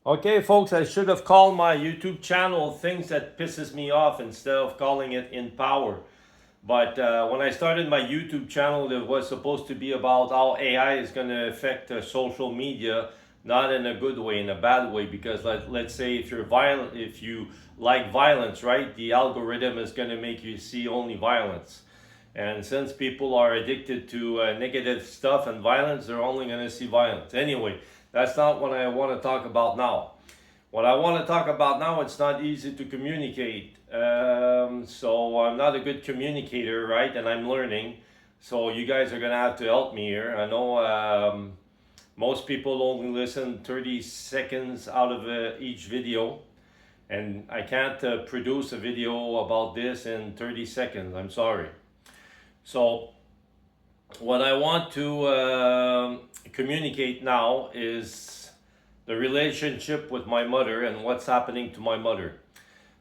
Okay, folks, I should have called my YouTube channel Things That Pisses Me Off instead of calling it In Power. But when I started my YouTube channel, it was supposed to be about how AI is going to affect social media, not in a good way, in a bad way. Because let's say if you're violent, if you like violence, right, the algorithm is going to make you see only violence. And since people are addicted to negative stuff and violence, they're only going to see violence. Anyway, that's not what I want to talk about now. What I want to talk about now, it's not easy to communicate. So I'm not a good communicator, right? And I'm learning. So you guys are going to have to help me here. I know most people only listen 30 seconds out of each video. And I can't produce a video about this in 30 seconds. I'm sorry. So what I want to communicate now is the relationship with my mother and what's happening to my mother.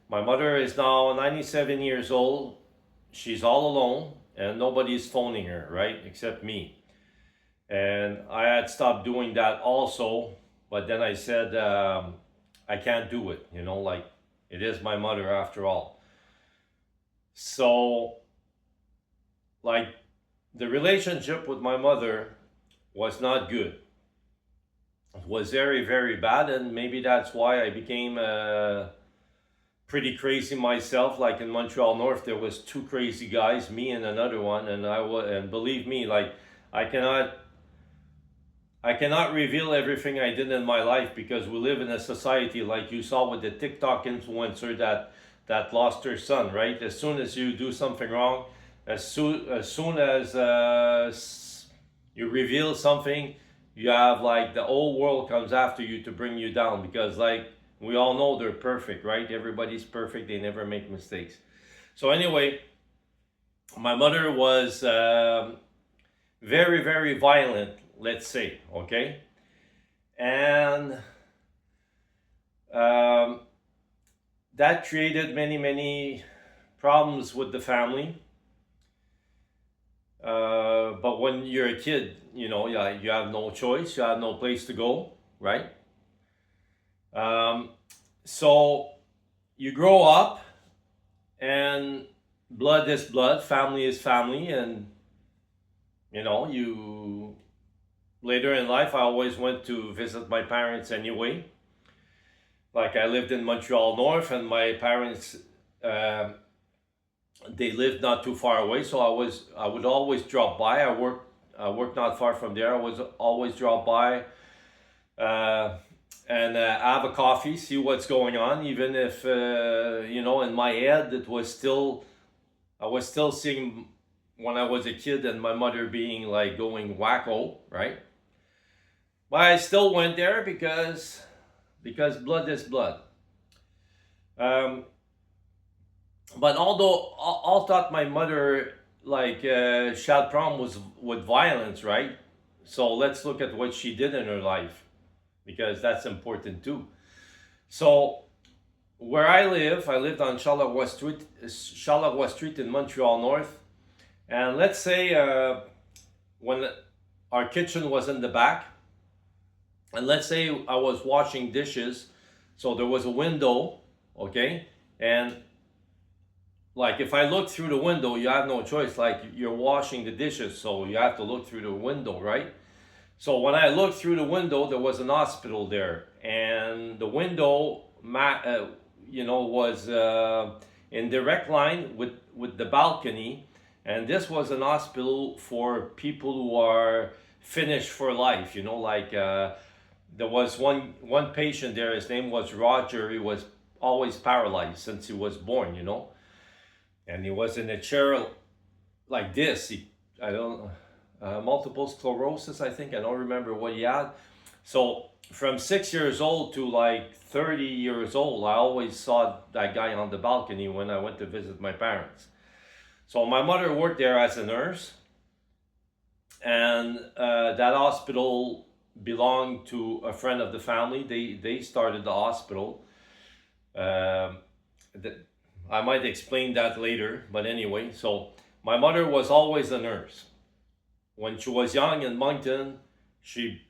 My mother is now 97 years old. She's all alone and nobody's phoning her, right? Except me. And I had stopped doing that also, but then I said, I can't do it, like it is my mother after all. So, like, the relationship with my mother was not good. It was very, very bad, and maybe that's why I became pretty crazy myself. Like in Montreal North, there was two crazy guys, me and another one, and believe me, like I cannot reveal everything I did in my life because we live in a society like you saw with the TikTok influencer that lost her son, right? As soon as you do something wrong, as soon as you reveal something, you have like the whole world comes after you to bring you down because like we all know they're perfect, right? Everybody's perfect. They never make mistakes. So anyway, my mother was very, very violent, let's say, okay? And that created many, many problems with the family. But when you're a kid, you have no choice, you have no place to go, right? So you grow up and blood is blood, family is family, and you later in life I always went to visit my parents anyway. Like I lived in Montreal North and my parents they lived not too far away, so I would always drop by. I worked not far from there. I was always drop by and have a coffee, see what's going on, even if in my head I was still seeing when I was a kid and my mother being like going wacko, right? But I still went there because blood is blood. But although all thought my mother like she had problems with violence, right? So let's look at what she did in her life because that's important too. So where I lived on Charlevoix Street in Montreal North, and let's say when our kitchen was in the back, and let's say I was washing dishes, so there was a window, okay, and like if I look through the window, you have no choice. Like you're washing the dishes, so you have to look through the window, right? So when I looked through the window, there was an hospital there, and the window, was in direct line with the balcony, and this was an hospital for people who are finished for life. Like there was one patient there. His name was Roger. He was always paralyzed since he was born. And he was in a chair like this. I don't multiple sclerosis, I think. I don't remember what he had. So from 6 years old to like 30 years old, I always saw that guy on the balcony when I went to visit my parents. So my mother worked there as a nurse, and that hospital belonged to a friend of the family. They started the hospital. I might explain that later, but anyway, so my mother was always a nurse. When she was young in Moncton, she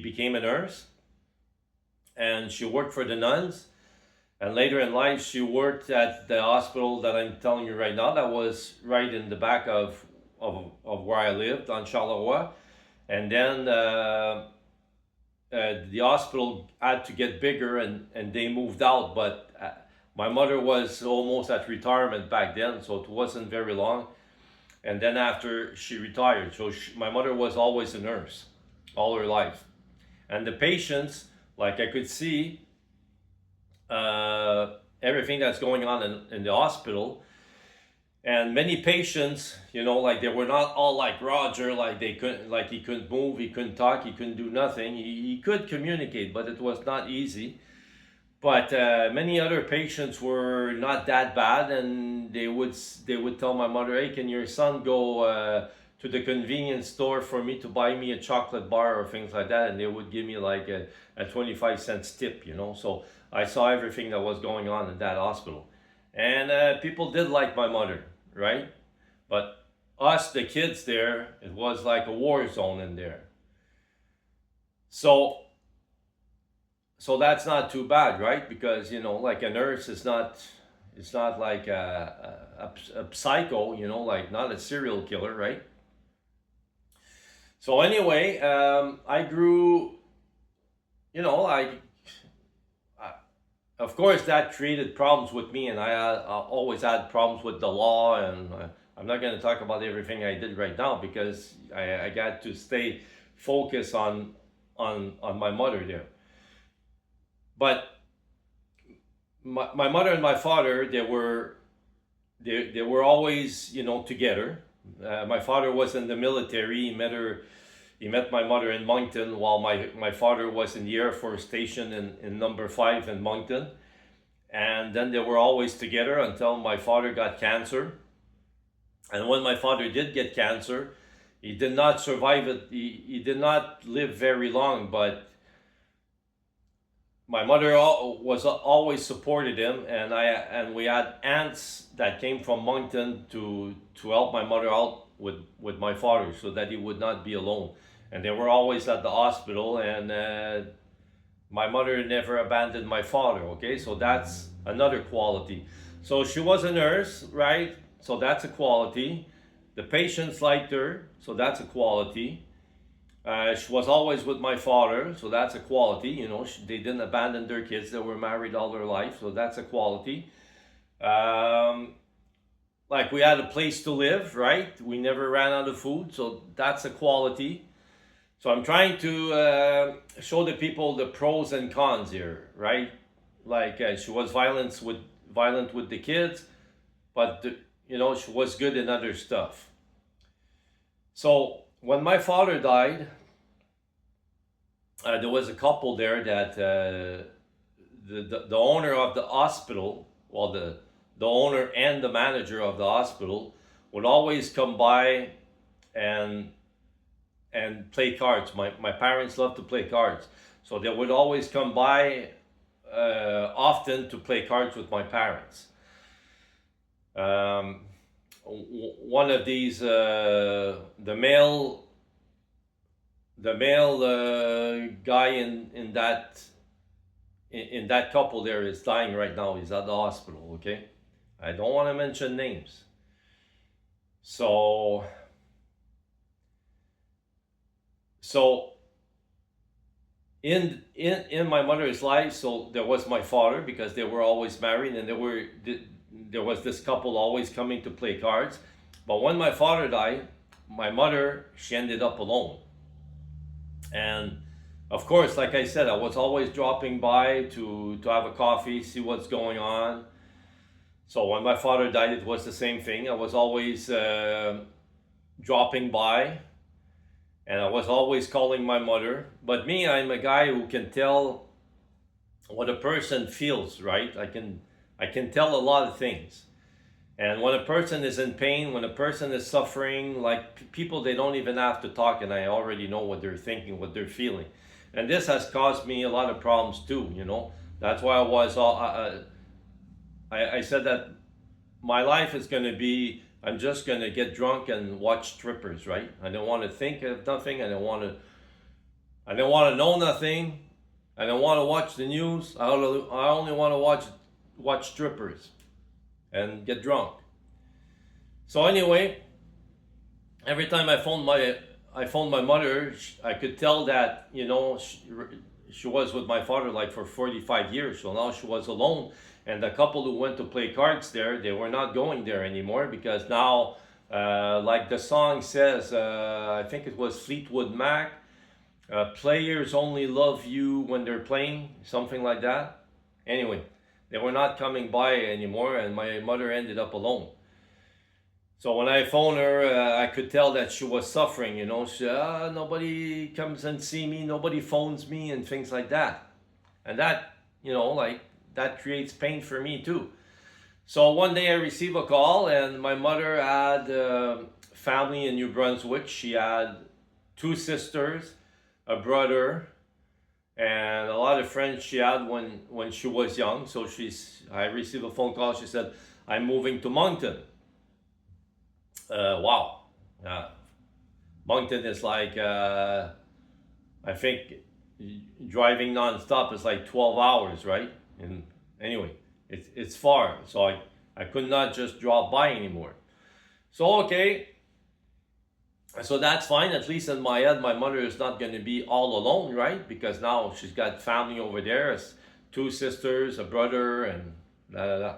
became a nurse, and she worked for the nuns. And later in life, she worked at the hospital that I'm telling you right now. That was right in the back of where I lived on Charleroi. And then the hospital had to get bigger, and they moved out. But my mother was almost at retirement back then, so it wasn't very long. And then after she retired, so my mother was always a nurse all her life. And the patients, like I could see everything that's going on in the hospital. And many patients, like they were not all like Roger, like they couldn't, like he couldn't move, he couldn't talk, he couldn't do nothing. He could communicate, but it was not easy. But many other patients were not that bad, and they would tell my mother, "Hey, can your son go to the convenience store for me to buy me a chocolate bar or things like that?" And they would give me like a 25 cents tip. So I saw everything that was going on in that hospital, and people did like my mother, right? But us, the kids there, it was like a war zone in there. So so that's not too bad, right? Because like a nurse is not, it's not like a psycho, like not a serial killer, right? So anyway, I grew, you know, I of course that created problems with me, and I always had problems with the law, and I'm not going to talk about everything I did right now because I got to stay focused on my mother there. But my mother and my father, they were always together. My father was in the military. He met my mother in Moncton while my father was in the Air Force Station in number 5 in Moncton. And then they were always together until my father got cancer. And when my father did get cancer, he did not survive it. He did not live very long, but my mother was always supported him, and we had aunts that came from Moncton to help my mother out with my father so that he would not be alone. And they were always at the hospital, and my mother never abandoned my father. Okay, so that's another quality. So she was a nurse, right? So that's a quality. The patients liked her, so that's a quality. She was always with my father, so that's a quality. They didn't abandon their kids; they were married all their life, so that's a quality. Um, like we had a place to live, right? We never ran out of food, so that's a quality. So I'm trying to show the people the pros and cons here, right? Like she was violent with the kids, but she was good in other stuff. So when my father died, there was a couple there that the owner of the hospital, well, the owner and the manager of the hospital would always come by and play cards. My parents loved to play cards, so they would always come by often to play cards with my parents. Um, One of these, the male guy in that couple there is dying right now. He's at the hospital. Okay, I don't want to mention names. So so in my mother's life, so there was my father because they were always married, and there was this couple always coming to play cards. But when my father died, my mother, she ended up alone. And of course, like I said, I was always dropping by to have a coffee, see what's going on. So when my father died, it was the same thing. I was always dropping by, and I was always calling my mother. But me, I'm a guy who can tell what a person feels, right? I can tell a lot of things. And when a person is in pain, when a person is suffering, like people, they don't even have to talk, and I already know what they're thinking, what they're feeling. And this has caused me a lot of problems too. That's why I said that my life is going to be, I'm just going to get drunk and watch strippers, right? I don't want to think of nothing. I don't want to know nothing. I don't want to watch the news. I only want to watch strippers and get drunk. So anyway, every time I phoned my mother, I could tell that she was with my father like for 45 years. So now she was alone, and the couple who went to play cards there, they were not going there anymore because now, like the song says, I think it was Fleetwood Mac. Players only love you when they're playing, something like that. Anyway, they were not coming by anymore, and my mother ended up alone. So when I phoned her, I could tell that she was suffering. She nobody comes and see me, nobody phones me, and things like that. And that, like that creates pain for me too. So one day I received a call, and my mother had family in New Brunswick. She had two sisters, a brother, and a lot of friends she had when she was young. So I received a phone call. She said, "I'm moving to Moncton." Wow. Moncton is like, I think driving non-stop is like 12 hours, right? And anyway, it's far. So I could not just drop by anymore. So, okay. So that's fine. At least in my head, my mother is not going to be all alone, right? Because now she's got family over there, two sisters, a brother, and da da da.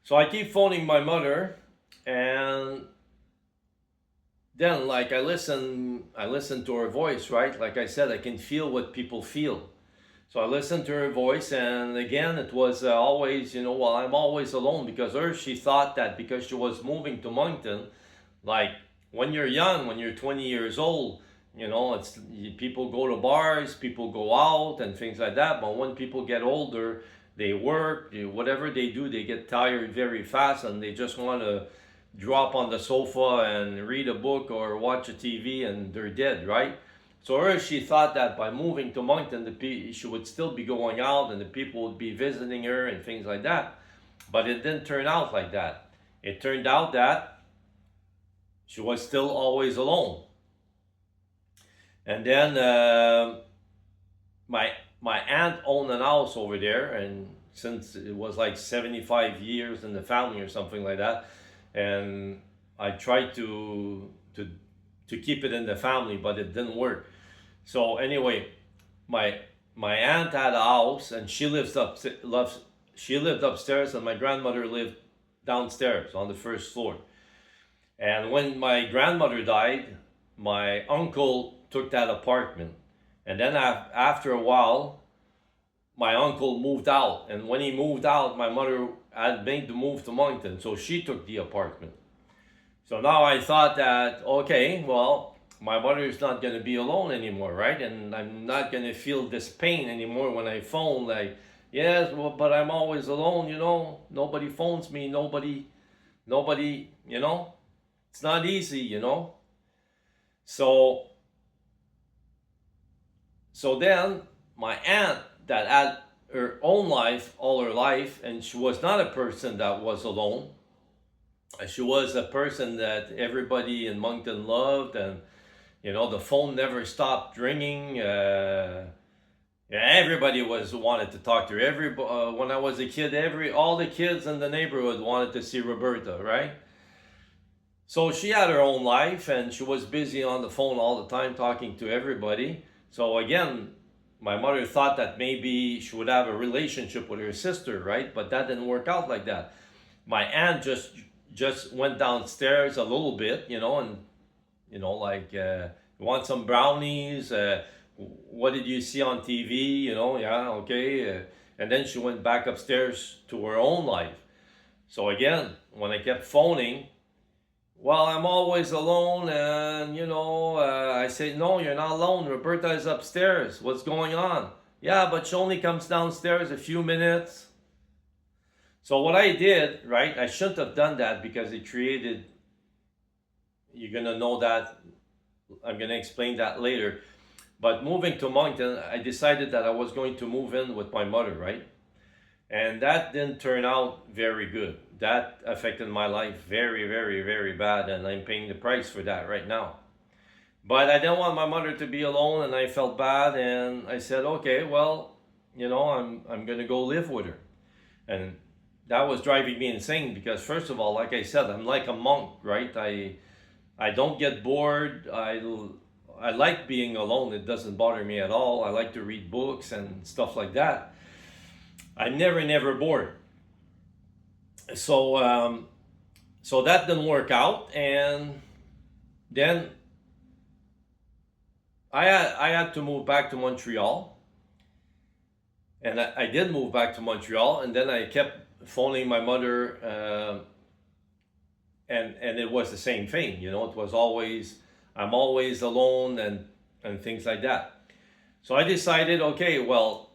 So I keep phoning my mother, and then like I listen to her voice, right? Like I said, I can feel what people feel. So I listened to her voice, and again, it was always, well, I'm always alone, because she thought that because she was moving to Moncton, like when you're young, when you're 20 years old, it's people go to bars, people go out and things like that. But when people get older, they work, whatever they do, they get tired very fast, and they just want to drop on the sofa and read a book or watch a TV, and they're dead, right? So she thought that by moving to Moncton, she would still be going out and the people would be visiting her and things like that. But it didn't turn out like that. It turned out that she was still always alone. And then my aunt owned an house over there, and since it was like 75 years in the family or something like that, and I tried to keep it in the family, but it didn't work. So anyway, my aunt had a house, and she lived upstairs, and my grandmother lived downstairs on the first floor. And when my grandmother died, my uncle took that apartment. And then after a while, my uncle moved out. And when he moved out, my mother had made the move to Moncton, so she took the apartment. So now I thought that, okay, well, my mother is not going to be alone anymore, right? And I'm not going to feel this pain anymore when I phone, like, yes, well, but I'm always alone, nobody phones me, nobody, it's not easy, So then my aunt that had her own life all her life, and she was not a person that was alone. She was a person that everybody in Moncton loved, and the phone never stopped ringing. Everybody wanted to talk to her. When I was a kid, all the kids in the neighborhood wanted to see Roberta, right? So she had her own life, and she was busy on the phone all the time talking to everybody. So again, my mother thought that maybe she would have a relationship with her sister, right? But that didn't work out like that. My aunt just went downstairs a little bit, and like, you want some brownies? What did you see on TV? Yeah, okay. And then she went back upstairs to her own life. So again, when I kept phoning, well, I'm always alone, and I say, no, you're not alone. Roberta is upstairs. What's going on? Yeah, but she only comes downstairs a few minutes. So what I did, right, I shouldn't have done that, because it created, you're going to know that, I'm going to explain that later. But moving to Moncton, I decided that I was going to move in with my mother, right? And that didn't turn out very good. That affected my life very, very, very bad, and I'm paying the price for that right now. But I didn't want my mother to be alone, and I felt bad, and I said, okay, well, I'm gonna go live with her. And that was driving me insane because, first of all, like I said, I'm like a monk, right? I don't get bored. I like being alone. It doesn't bother me at all. I like to read books and stuff like that. I'm never bored. So so that didn't work out, and then I had to move back to Montreal, and I did move back to Montreal, and then I kept phoning my mother, and it was the same thing. It was always, I'm always alone, and things like that. So I decided, okay, well,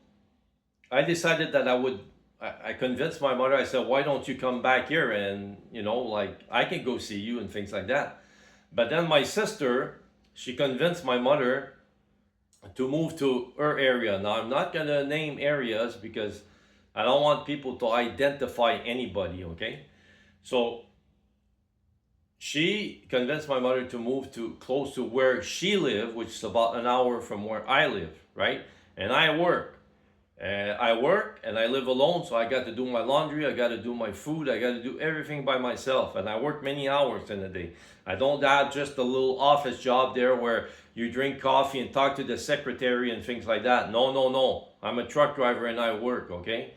I decided that I convinced my mother. I said, why don't you come back here, and like, I can go see you and things like that. But then my sister, she convinced my mother to move to her area. Now, I'm not going to name areas because I don't want people to identify anybody, okay? So she convinced my mother to move to close to where she lived, which is about an hour from where I live, right? And I work. I work and I live alone, so I got to do my laundry, I got to do my food, I got to do everything by myself. And I work many hours in a day. I don't have just a little office job there where you drink coffee and talk to the secretary and things like that. No, no, no. I'm a truck driver and I work, okay?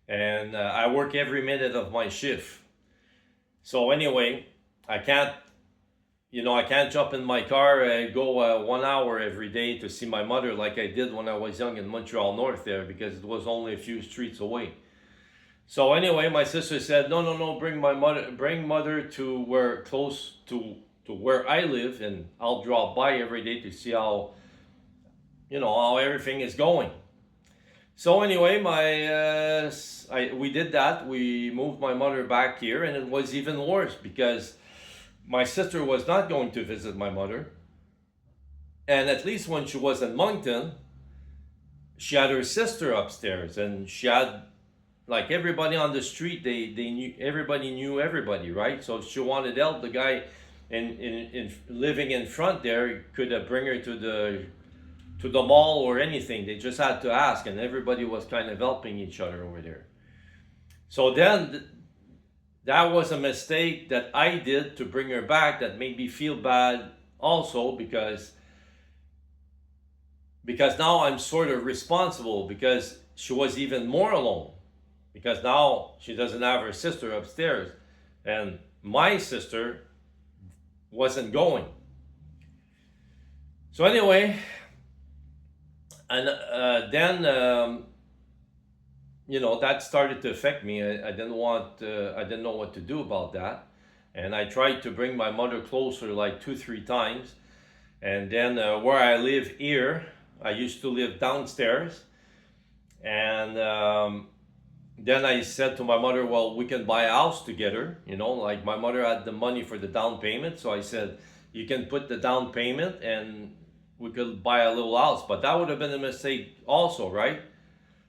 And I work every minute of my shift. So anyway, I can't I can't jump in my car and go 1 hour every day to see my mother like I did when I was young in Montreal North there, because it was only a few streets away. So anyway, my sister said, no, no, no, bring mother to where close to where I live, and I'll drop by every day to see how everything is going. So anyway, we did that. We moved my mother back here, and it was even worse because my sister was not going to visit my mother. And at least when she was in Moncton, she had her sister upstairs, and she had, like, everybody on the street. They knew everybody, right? So if she wanted help, the guy in living in front there could bring her to the mall or anything. They just had to ask, and everybody was kind of helping each other over there. So then that was a mistake that I did to bring her back that made me feel bad also, because now I'm sort of responsible, because she was even more alone, because now she doesn't have her sister upstairs, and my sister wasn't going. So anyway, and then that started to affect me. I didn't know what to do about that, and I tried to bring my mother closer like 2 3 times. And then where I live here, I used to live downstairs, and then I said to my mother, well, we can buy a house together. Like, my mother had the money for the down payment, so I said, you can put the down payment and we could buy a little house. But that would have been a mistake also, right?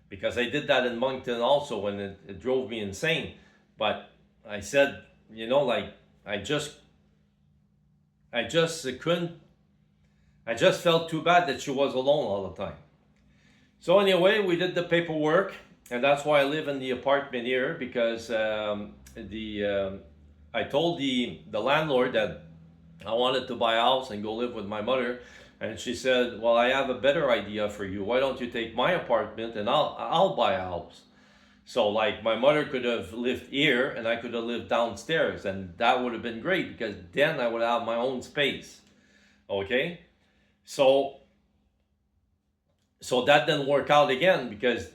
Because I did that in Moncton also, when it drove me insane. But I said, like, I just couldn't, I just felt too bad that she was alone all the time. So anyway, we did the paperwork, and that's why I live in the apartment here, because I told the landlord that I wanted to buy a house and go live with my mother. And she said, well, I have a better idea for you. Why don't you take my apartment and I'll buy a house? So, like, my mother could have lived here and I could have lived downstairs, and that would have been great, because then I would have my own space. Okay? So that didn't work out again, because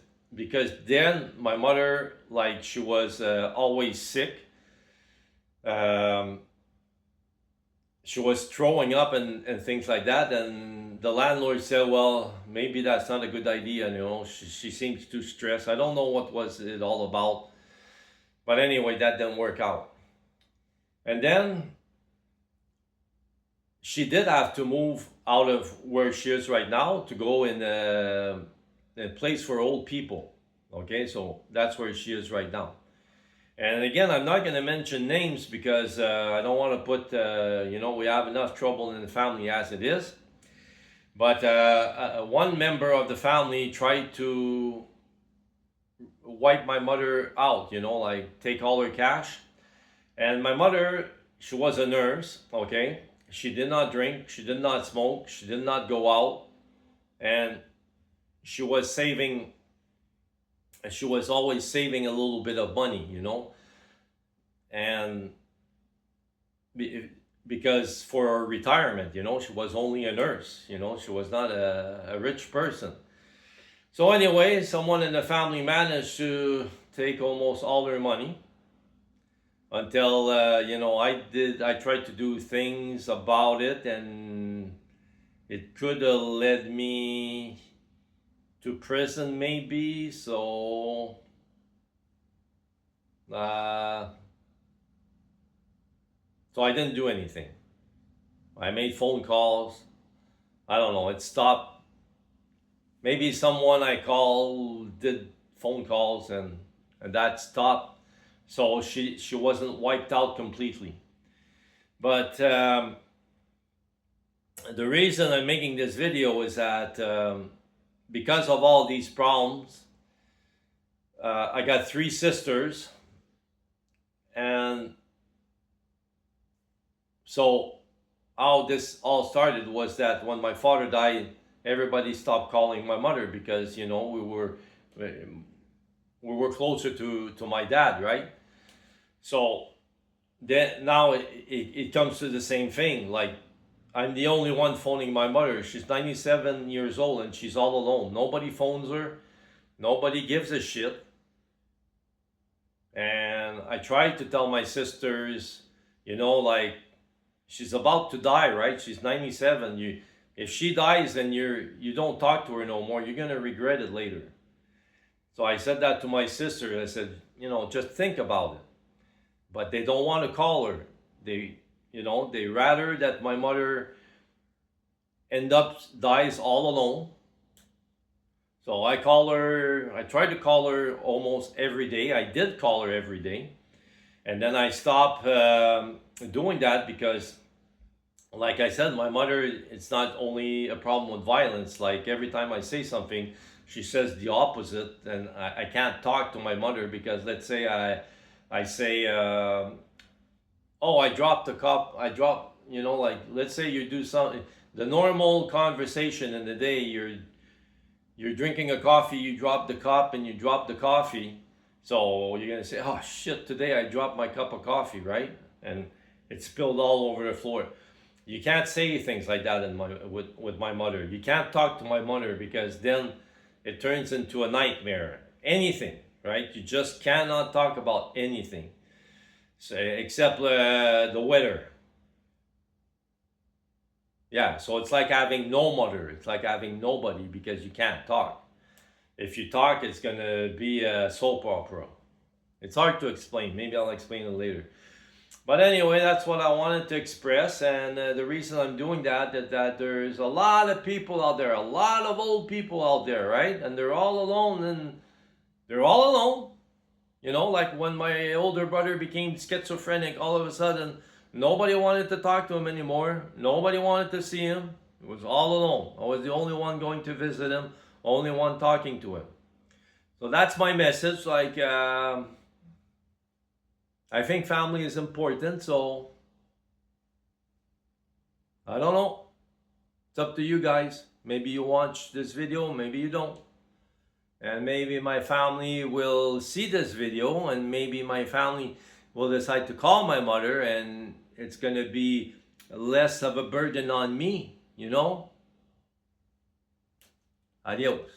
then my mother, like, she was always sick. She was throwing up and things like that, and the landlord said, well, maybe that's not a good idea. She seems too stressed. I don't know what was it all about, but anyway, that didn't work out. And then she did have to move out of where she is right now to go in a place for old people. Okay, so that's where she is right now. And again, I'm not going to mention names because I don't want to put, we have enough trouble in the family as it is. But one member of the family tried to wipe my mother out, like take all her cash. And my mother, she was a nurse, okay? She did not drink, she did not smoke, she did not go out. And she was saving, she was always saving a little bit of money, and because for her retirement, she was only a nurse, she was not a rich person. So anyway, someone in the family managed to take almost all her money until, I tried to do things about it, and it could have led me to prison maybe. So so I didn't do anything. I made phone calls. I don't know, it stopped. Maybe someone I called did phone calls, and that stopped. So she wasn't wiped out completely. But the reason I'm making this video is that because of all these problems, I got 3 sisters. And so how this all started was that when my father died, everybody stopped calling my mother because, we were closer to my dad, right? So then now it comes to the same thing. Like, I'm the only one phoning my mother. She's 97 years old and she's all alone. Nobody phones her. Nobody gives a shit. And I tried to tell my sisters, like, she's about to die, right? She's 97. If she dies and you don't talk to her no more, you're gonna regret it later. So I said that to my sister. I said, just think about it. But they don't want to call her. They rather that my mother dies all alone. So I tried to call her almost every day. I did call her every day. And then I stopped doing that because, like I said, my mother, it's not only a problem with violence. Like, every time I say something, she says the opposite. And I can't talk to my mother because, let's say I say, oh, I dropped the cup. Like, let's say you do something. The normal conversation in the day, you're drinking a coffee, you drop the cup and you drop the coffee. So you're going to say, oh shit, today I dropped my cup of coffee, right? And it spilled all over the floor. You can't say things like that with my mother. You can't talk to my mother because then it turns into a nightmare. Anything, right? You just cannot talk about anything. So, except the weather. Yeah, so it's like having no mother. It's like having nobody because you can't talk. If you talk, it's going to be a soap opera. It's hard to explain. Maybe I'll explain it later. But anyway, that's what I wanted to express. And the reason I'm doing that is that there's a lot of people out there, a lot of old people out there, right? And they're all alone. And they're all alone. Like when my older brother became schizophrenic, all of a sudden, nobody wanted to talk to him anymore. Nobody wanted to see him. He was all alone. I was the only one going to visit him, only one talking to him. So that's my message. Like, I think family is important. So, I don't know. It's up to you guys. Maybe you watch this video, maybe you don't. And maybe my family will see this video and maybe my family will decide to call my mother and it's going to be less of a burden on me, Adios.